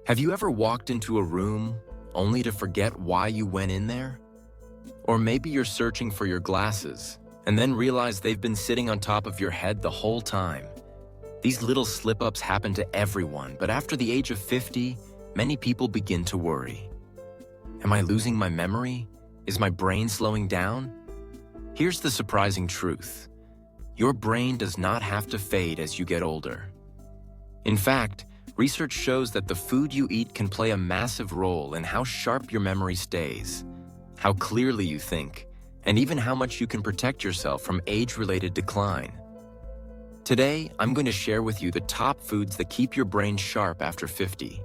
Have you ever walked into a room only to forget why you went in there? Or maybe you're searching for your glasses and then realize they've been sitting on top of your head the whole time. These little slip-ups happen to everyone, but after the age of 50, many people begin to worry. Am I losing my memory? Is my brain slowing down? Here's the surprising truth. Your brain does not have to fade as you get older. In fact, research shows that the food you eat can play a massive role in how sharp your memory stays, how clearly you think, and even how much you can protect yourself from age-related decline. Today, I'm going to share with you the top foods that keep your brain sharp after 50.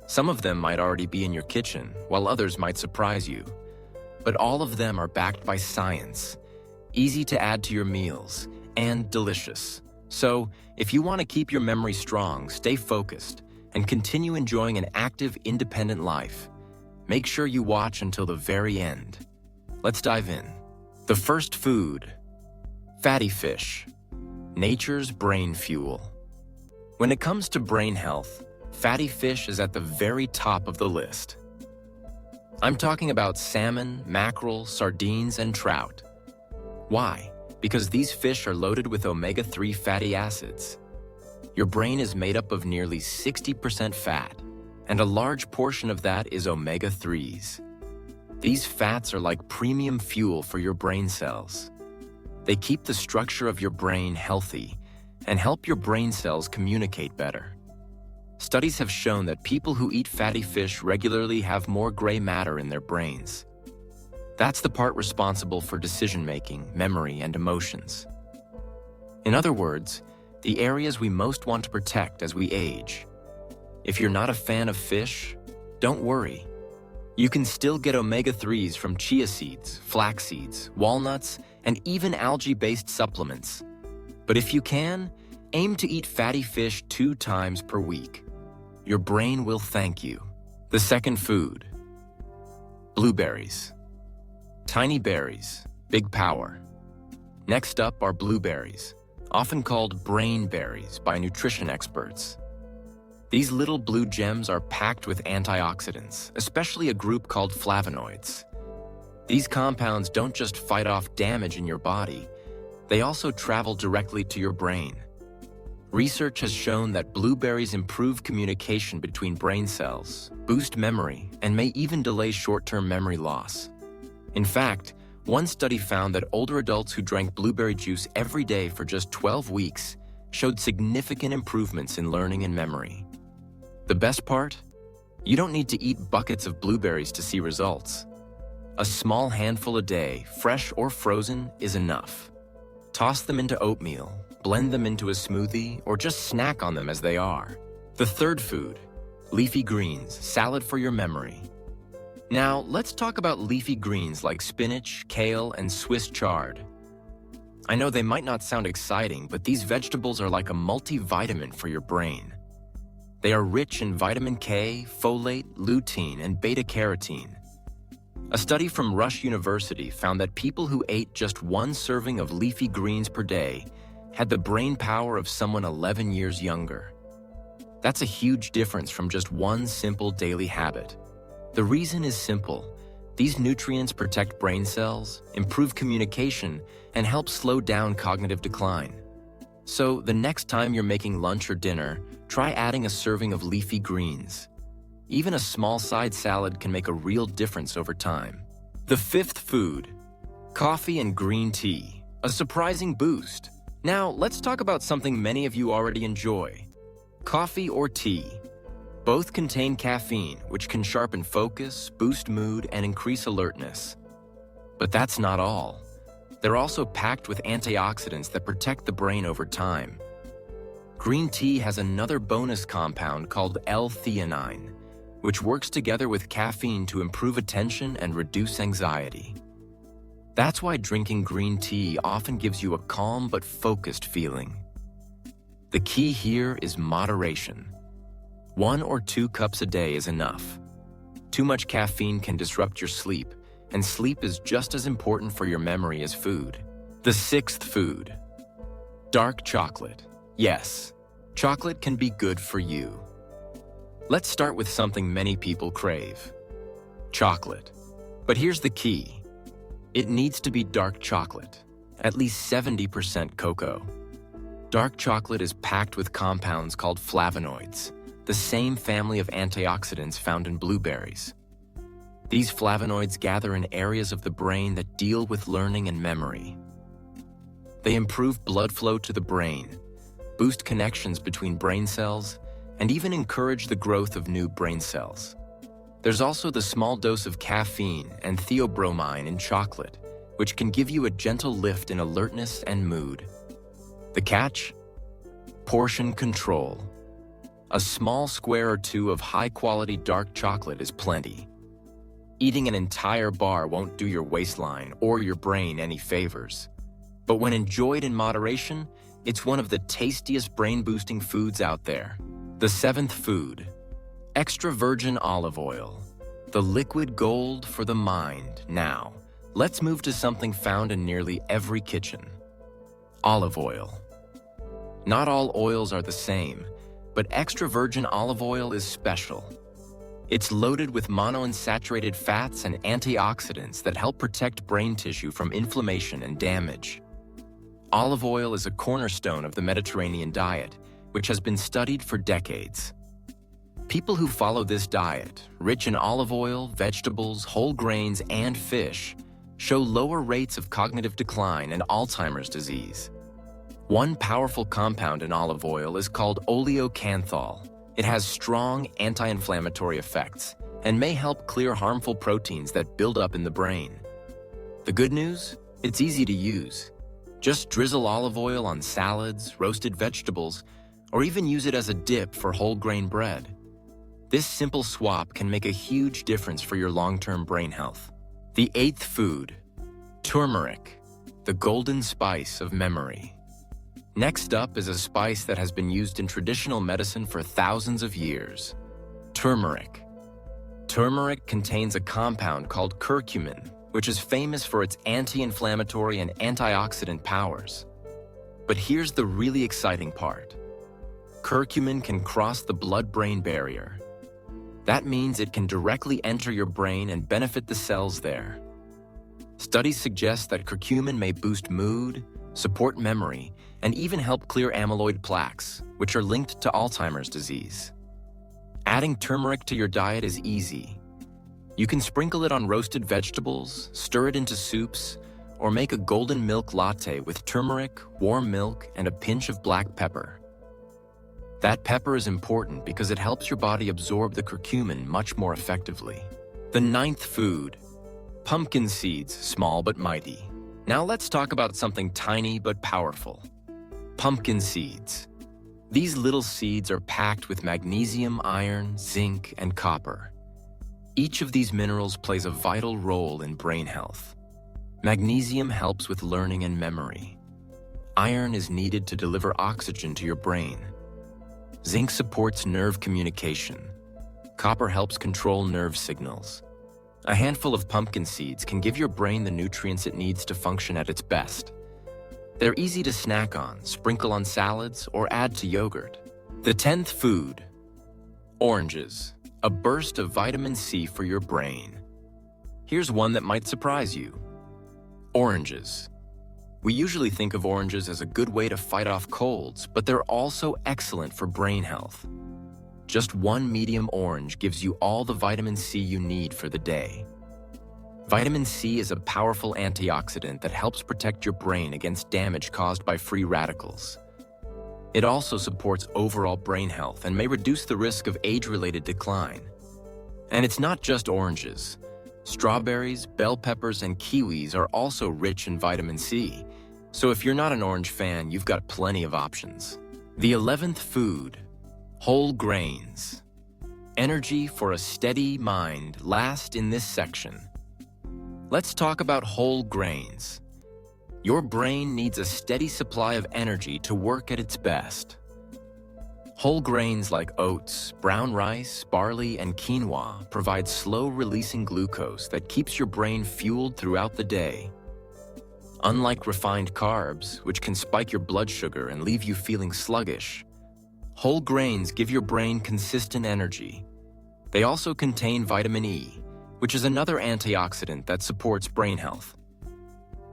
Some of them might already be in your kitchen, while others might surprise you. But all of them are backed by science, easy to add to your meals, and delicious. So, if you want to keep your memory strong, stay focused, and continue enjoying an active, independent life, make sure you watch until the very end. Let's dive in. The first food, fatty fish, nature's brain fuel. When it comes to brain health, fatty fish is at the very top of the list. I'm talking about salmon, mackerel, sardines, and trout. Why? Because these fish are loaded with omega-3 fatty acids. Your brain is made up of nearly 60% fat, and a large portion of that is omega-3s. These fats are like premium fuel for your brain cells. They keep the structure of your brain healthy and help your brain cells communicate better. Studies have shown that people who eat fatty fish regularly have more gray matter in their brains. That's the part responsible for decision-making, memory, and emotions. In other words, the areas we most want to protect as we age. If you're not a fan of fish, don't worry. You can still get omega-3s from chia seeds, flax seeds, walnuts, and even algae-based supplements. But if you can, aim to eat fatty fish 2 times per week. Your brain will thank you. The second food, blueberries. Tiny berries, big power. Next up are blueberries, often called brain berries by nutrition experts. These little blue gems are packed with antioxidants, especially a group called flavonoids. These compounds don't just fight off damage in your body, they also travel directly to your brain. Research has shown that blueberries improve communication between brain cells, boost memory, and may even delay short-term memory loss. In fact, one study found that older adults who drank blueberry juice every day for just 12 weeks showed significant improvements in learning and memory. The best part? You don't need to eat buckets of blueberries to see results. A small handful a day, fresh or frozen, is enough. Toss them into oatmeal, blend them into a smoothie, or just snack on them as they are. The third food, leafy greens, salad for your memory. Now, let's talk about leafy greens like spinach, kale, and Swiss chard. I know they might not sound exciting, but these vegetables are like a multivitamin for your brain. They are rich in vitamin K, folate, lutein, and beta-carotene. A study from Rush University found that people who ate just 1 serving of leafy greens per day had the brain power of someone 11 years younger. That's a huge difference from just one simple daily habit. The reason is simple. These nutrients protect brain cells, improve communication, and help slow down cognitive decline. So the next time you're making lunch or dinner, try adding a serving of leafy greens. Even a small side salad can make a real difference over time. The fifth food, coffee and green tea, a surprising boost. Now, let's talk about something many of you already enjoy, coffee or tea. Both contain caffeine, which can sharpen focus, boost mood, and increase alertness. But that's not all. They're also packed with antioxidants that protect the brain over time. Green tea has another bonus compound called L-theanine, which works together with caffeine to improve attention and reduce anxiety. That's why drinking green tea often gives you a calm but focused feeling. The key here is moderation. 1 or 2 cups a day is enough. Too much caffeine can disrupt your sleep, and sleep is just as important for your memory as food. The sixth food, dark chocolate. Yes, chocolate can be good for you. Let's start with something many people crave: chocolate. But here's the key. It needs to be dark chocolate, at least 70% cocoa. Dark chocolate is packed with compounds called flavonoids, the same family of antioxidants found in blueberries. These flavonoids gather in areas of the brain that deal with learning and memory. They improve blood flow to the brain, boost connections between brain cells, and even encourage the growth of new brain cells. There's also the small dose of caffeine and theobromine in chocolate, which can give you a gentle lift in alertness and mood. The catch? Portion control. A small square or two of high-quality dark chocolate is plenty. Eating an entire bar won't do your waistline or your brain any favors. But when enjoyed in moderation, it's one of the tastiest brain-boosting foods out there. The seventh food: extra virgin olive oil, the liquid gold for the mind. Now, let's move to something found in nearly every kitchen: olive oil. Not all oils are the same, but extra virgin olive oil is special. It's loaded with monounsaturated fats and antioxidants that help protect brain tissue from inflammation and damage. Olive oil is a cornerstone of the Mediterranean diet, which has been studied for decades. People who follow this diet, rich in olive oil, vegetables, whole grains, and fish, show lower rates of cognitive decline and Alzheimer's disease. One powerful compound in olive oil is called oleocanthal. It has strong anti-inflammatory effects and may help clear harmful proteins that build up in the brain. The good news? It's easy to use. Just drizzle olive oil on salads, roasted vegetables, or even use it as a dip for whole grain bread. This simple swap can make a huge difference for your long-term brain health. The eighth food: turmeric, the golden spice of memory. Next up is a spice that has been used in traditional medicine for thousands of years: turmeric. Turmeric contains a compound called curcumin, which is famous for its anti-inflammatory and antioxidant powers. But here's the really exciting part. Curcumin can cross the blood-brain barrier. That means it can directly enter your brain and benefit the cells there. Studies suggest that curcumin may boost mood, support memory, and even help clear amyloid plaques, which are linked to Alzheimer's disease. Adding turmeric to your diet is easy. You can sprinkle it on roasted vegetables, stir it into soups, or make a golden milk latte with turmeric, warm milk, and a pinch of black pepper. That pepper is important because it helps your body absorb the curcumin much more effectively. The ninth food: pumpkin seeds, small but mighty. Now let's talk about something tiny but powerful: pumpkin seeds. These little seeds are packed with magnesium, iron, zinc, and copper. Each of these minerals plays a vital role in brain health. Magnesium helps with learning and memory. Iron is needed to deliver oxygen to your brain. Zinc supports nerve communication. Copper helps control nerve signals. A handful of pumpkin seeds can give your brain the nutrients it needs to function at its best. They're easy to snack on, sprinkle on salads, or add to yogurt. The 10th food: oranges, a burst of vitamin C for your brain. Here's one that might surprise you: oranges. We usually think of oranges as a good way to fight off colds, but they're also excellent for brain health. Just one medium orange gives you all the vitamin C you need for the day. Vitamin C is a powerful antioxidant that helps protect your brain against damage caused by free radicals. It also supports overall brain health and may reduce the risk of age-related decline. And it's not just oranges. Strawberries, bell peppers, and kiwis are also rich in vitamin C. So if you're not an orange fan, you've got plenty of options. The 11th food: whole grains. Energy for a steady mind last in this section. Let's talk about whole grains. Your brain needs a steady supply of energy to work at its best. Whole grains like oats, brown rice, barley, and quinoa provide slow-releasing glucose that keeps your brain fueled throughout the day. Unlike refined carbs, which can spike your blood sugar and leave you feeling sluggish, Whole grains give your brain consistent energy. They also contain vitamin E, which is another antioxidant that supports brain health.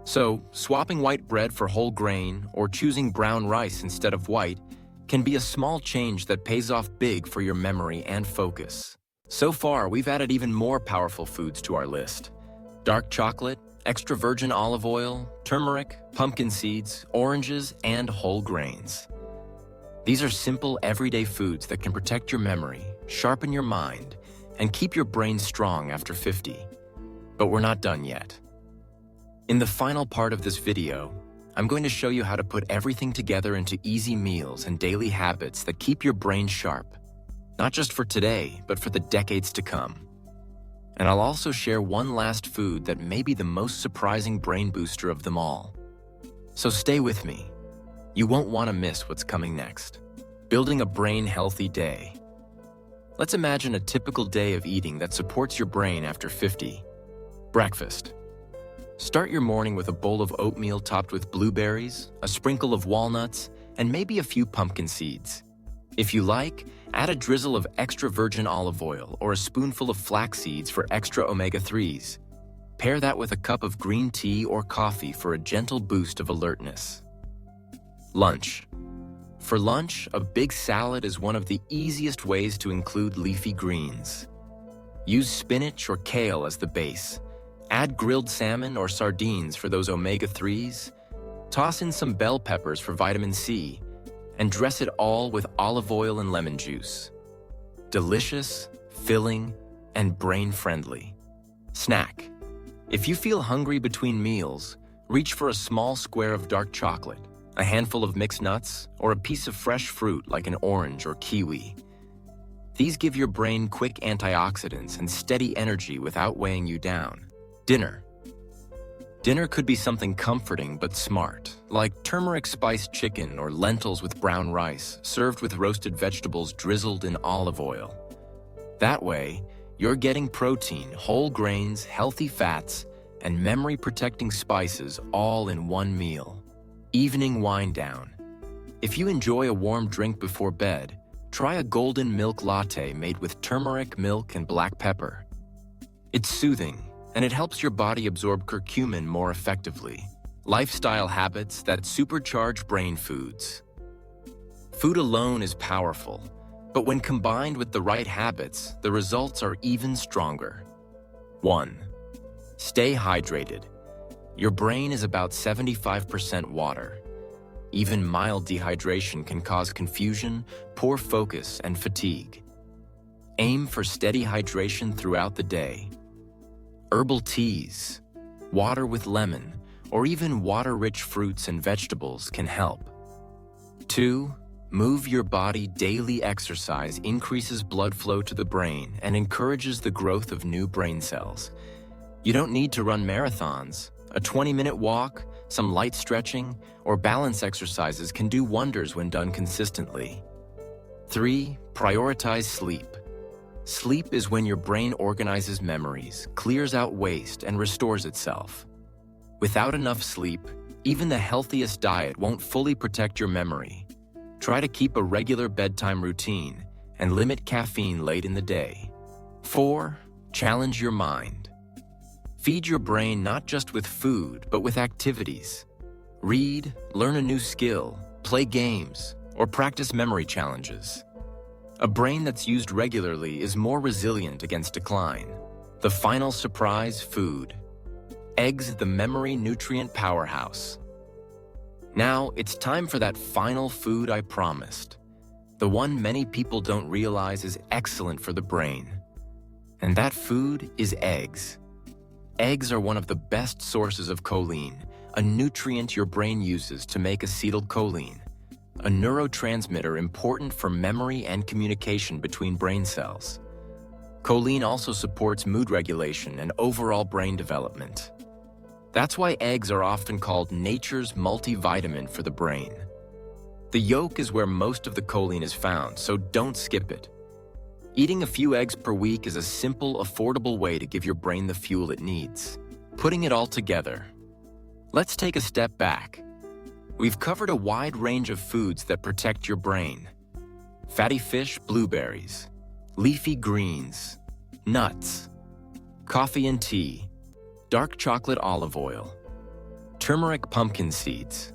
So, swapping white bread for whole grain or choosing brown rice instead of white can be a small change that pays off big for your memory and focus. So far, we've added even more powerful foods to our list: dark chocolate, extra virgin olive oil, turmeric, pumpkin seeds, oranges, and whole grains. These are simple, everyday foods that can protect your memory, sharpen your mind, and keep your brain strong after 50. But we're not done yet. In the final part of this video, I'm going to show you how to put everything together into easy meals and daily habits that keep your brain sharp, not just for today, but for the decades to come. And I'll also share one last food that may be the most surprising brain booster of them all. So stay with me. You won't want to miss what's coming next. Building a brain-healthy day. Let's imagine a typical day of eating that supports your brain after 50. Breakfast. Start your morning with a bowl of oatmeal topped with blueberries, a sprinkle of walnuts, and maybe a few pumpkin seeds. If you like, add a drizzle of extra virgin olive oil or a spoonful of flax seeds for extra omega-3s. Pair that with a cup of green tea or coffee for a gentle boost of alertness. Lunch. For lunch, a big salad is one of the easiest ways to include leafy greens. Use spinach or kale as the base. Add grilled salmon or sardines for those omega-3s. Toss in some bell peppers for vitamin C, and dress it all with olive oil and lemon juice. Delicious, filling, and brain-friendly. Snack. If you feel hungry between meals, reach for a small square of dark chocolate, a handful of mixed nuts, or a piece of fresh fruit like an orange or kiwi. These give your brain quick antioxidants and steady energy without weighing you down. Dinner. Dinner could be something comforting but smart, like turmeric-spiced chicken or lentils with brown rice, served with roasted vegetables drizzled in olive oil. That way, you're getting protein, whole grains, healthy fats, and memory-protecting spices all in one meal. Evening wind down. If you enjoy a warm drink before bed, try a golden milk latte made with turmeric, milk, and black pepper. It's soothing, and it helps your body absorb curcumin more effectively. Lifestyle habits that supercharge brain foods. Food alone is powerful, but when combined with the right habits, the results are even stronger. 1. Stay hydrated. Your brain is about 75% water. Even mild dehydration can cause confusion, poor focus, and fatigue. Aim for steady hydration throughout the day. Herbal teas, water with lemon, or even water-rich fruits and vegetables can help. 2. Move your body. Daily exercise increases blood flow to the brain and encourages the growth of new brain cells. You don't need to run marathons. A 20-minute walk, some light stretching, or balance exercises can do wonders when done consistently. 3. Prioritize sleep. Sleep is when your brain organizes memories, clears out waste, and restores itself. Without enough sleep, even the healthiest diet won't fully protect your memory. Try to keep a regular bedtime routine and limit caffeine late in the day. 4. Challenge your mind. Feed your brain not just with food, but with activities. Read, learn a new skill, play games, or practice memory challenges. A brain that's used regularly is more resilient against decline. The final surprise: food. Eggs, the memory nutrient powerhouse. Now, it's time for that final food I promised. The one many people don't realize is excellent for the brain. And that food is eggs. Eggs are one of the best sources of choline, a nutrient your brain uses to make acetylcholine, a neurotransmitter important for memory and communication between brain cells. Choline also supports mood regulation and overall brain development. That's why eggs are often called nature's multivitamin for the brain. The yolk is where most of the choline is found, so don't skip it. Eating a few eggs per week is a simple, affordable way to give your brain the fuel it needs. Putting it all together. Let's take a step back. We've covered a wide range of foods that protect your brain. Fatty fish, blueberries. Leafy greens. Nuts. Coffee and tea. Dark chocolate olive oil. Turmeric pumpkin seeds.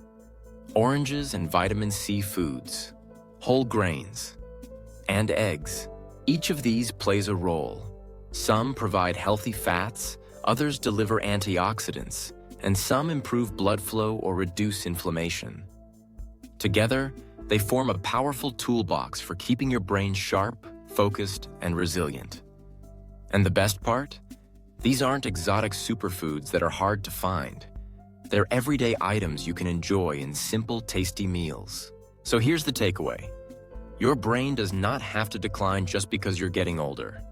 Oranges and vitamin C foods. Whole grains. And eggs. Each of these plays a role. Some provide healthy fats, others deliver antioxidants, and some improve blood flow or reduce inflammation. Together, they form a powerful toolbox for keeping your brain sharp, focused, and resilient. And the best part? These aren't exotic superfoods that are hard to find. They're everyday items you can enjoy in simple, tasty meals. So here's the takeaway. Your brain does not have to decline just because you're getting older.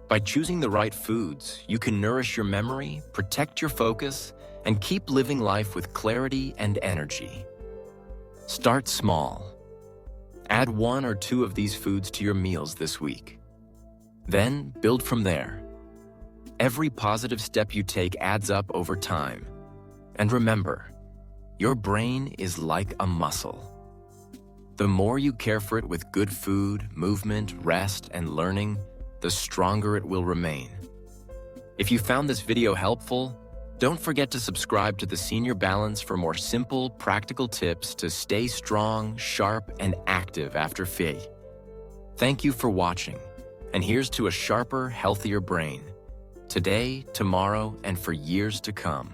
By choosing the right foods, you can nourish your memory, protect your focus, and keep living life with clarity and energy. Start small. Add 1 or 2 of these foods to your meals this week. Then build from there. Every positive step you take adds up over time. And remember, your brain is like a muscle. The more you care for it with good food, movement, rest, and learning, the stronger it will remain. If you found this video helpful, don't forget to subscribe to the Senior Balance for more simple, practical tips to stay strong, sharp, and active after FI. Thank you for watching, and here's to a sharper, healthier brain. Today, tomorrow, and for years to come.